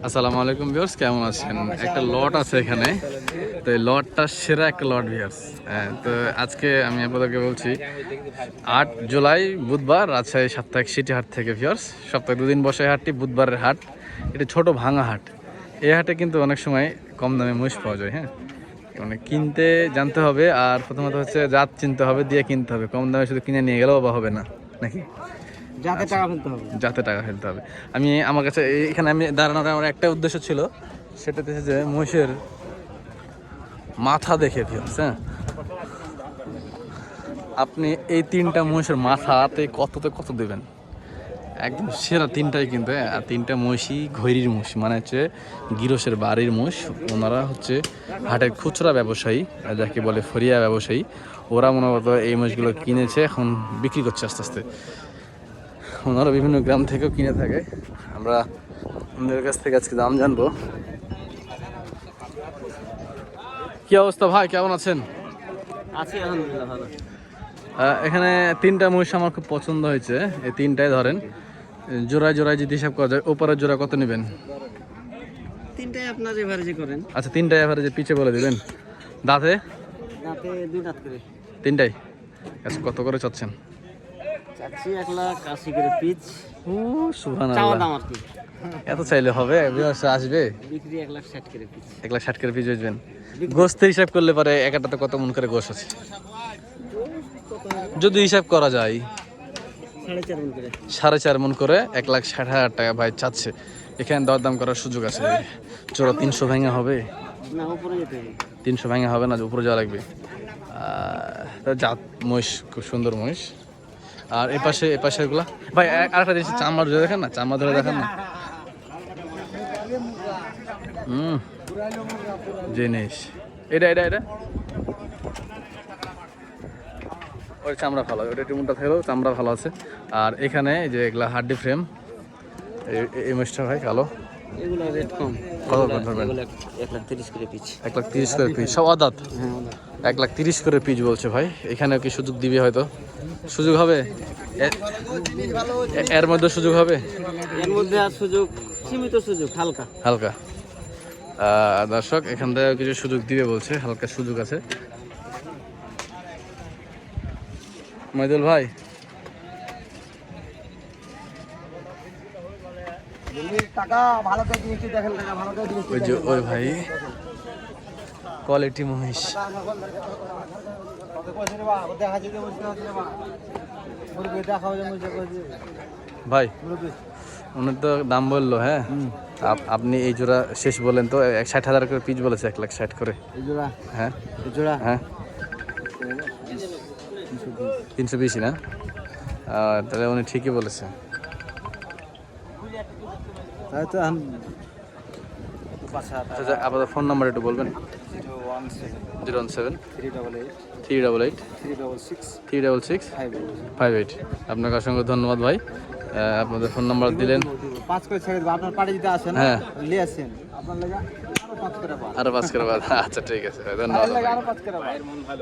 আসসালামু আলাইকুম ভিউয়ার্স, কেমন আছেন? একটা লট আছে এখানে, তো এই লটটা সেরা একটা লট ভিউয়ার্স। তো আজকে আমি আপনাদেরকে বলছি 8 জুলাই বুধবার রাজশাহী সাপ্তাহিক সিটি হাট থেকে ভিউয়ার্স। সপ্তাহে দুদিন বসে হাটটি, বুধবারের হাট। এটা ছোট ভাঙা হাট। এই হাটে কিন্তু অনেক সময় কম দামে মহিষ পাওয়া যায়। হ্যাঁ, মানে কিনতে জানতে হবে, আর প্রথমত হচ্ছে জাত চিনতে হবে, দিয়ে কিনতে হবে। কম দামে শুধু কিনে নিয়ে গেলেও বা হবে না নাকি, যাতে টাকা ফেলতে হবে। যাতে টাকা ফেলতে হবে। আমার কাছে এখানে আমি দাঁড়ানোর আমার একটা উদ্দেশ্য ছিল, সেটা হচ্ছে যে মহিষের মাথা দেখে ভিউয়ার্স। হ্যাঁ, আপনি এই 3টা মহিষের মাথাতে কত দেবেন? একদম সেরা 3টাই কিন্তু। আর 3টা মহিষই ঘৈরির মহিষ, মানে হচ্ছে গিরসের বাড়ির মহিষ। ওনারা হচ্ছে হাটের খুচরা ব্যবসায়ী, যাকে বলে ফরিয়া ব্যবসায়ী। ওরা মূলত এই মহিষগুলো কিনেছে, এখন বিক্রি করছে আস্তে আস্তে। ওনারা বিভিন্ন গ্রাম থেকেও কিনে থাকে। আমরা ওনাদের কাছ থেকে আজকে দাম জানবো। কি অবস্থা ভাই, কেমন আছেন? আছি আলহামদুলিল্লাহ, ভালো। এখানে 3টা মহিষ আমার খুব পছন্দ হয়েছে। এই 3টাই ধরেন, জোড়ায় যদি হিসাব করা যায়, ওপরের জোড়া কত নেবেন? 3টাই আপনার এভারেজে করেন। আচ্ছা, 3টাই এভারেজে পিছে বলে দিবেন। দাঁতে? দাঁতে 2 দাঁত করে। 3টাই? আচ্ছা, কত করে চাচ্ছেন? চাচ্ছি 1,80,000 করে পিচ। ও সুবহানাল্লাহ, চাওয়া দাম আর কি। এত চাইলে হবে? ভিউয়ার্স আসবে? বিক্রি 1,60,000 করে পিচ। 1,60,000 করে পিস বেচবেন? গোস্তের হিসাব করলে পারে একটাতে কত মন করে গোশ আছে? যদি হিসাব করা যায় 4.5 মণ করে। 4.5 মন করে 1,60,000 টাকা ভাই চাচ্ছে। এখানে দরদাম করার সুযোগ আছে? চোরা 300 ভাঙা হবে? না, উপরে যেতে হবে। 300 ভাঙা হবে না, উপরে যাওয়া লাগবে। জাত মহিষ, খুব সুন্দর মহিষ। আর এপাশে এগুলা ভাই, আরেকটা জিনিস, চামড়া ধরে দেখেন না, চামড়া ধরে দেখেন না। জিনিস এটা ওই চামড়া ভালো, ওটা একটু মোটা থাকলেও চামড়া ভালো আছে। আর এখানে যে এগুলা হাড্ডি ফ্রেম, এই মহিষটা ভাই কালো। এগুলো রেট কম। কত ধরবেন? 1,30,000 করে পিচ। 1,30,000 করে পিস, সব আদাত? হ্যাঁ, 1,30,000 করে পিচ বলছে ভাই। এখানেও কি সুযোগ দিবে? হয়তো সুযোগ হবে, এর মধ্যে সুযোগ হবে। এর মধ্যে আর সুযোগ সীমিত, সুযোগ হালকা। দর্শক, এখান থেকে কিছু সুযোগ দিবে বলছে, হালকা সুযোগ আছে। মইদুল ভাই, ওই যে ওই ভাই কোয়ালিটি মহিষ। ভাই উনি তো দাম বললো, হ্যাঁ আপনি এই জোড়া শেষ বলেন তো। 60,000 করে পিচ বলেছে, 1,60,000 করে। হ্যাঁ, হ্যাঁ 320 না? তাহলে উনি ঠিকই বলেছে। আচ্ছা, আপনাদের ফোন নাম্বার একটু বলবেন? 017 388 366 আপনাকে অসংখ্য ধন্যবাদ ভাই, আপনাদের ফোন নাম্বার দিলেন। 5 করে ছেড়ে দেব, আপনার পাড়ে যদি আসেন। হ্যাঁ, নিয়ে আসেন, আপনার লাগা আরো 5 করে বাদ। আরো 5 করে বাদ। আচ্ছা ঠিক আছে ভাই, ধন্যবাদ। আরো 5 করে বাদ।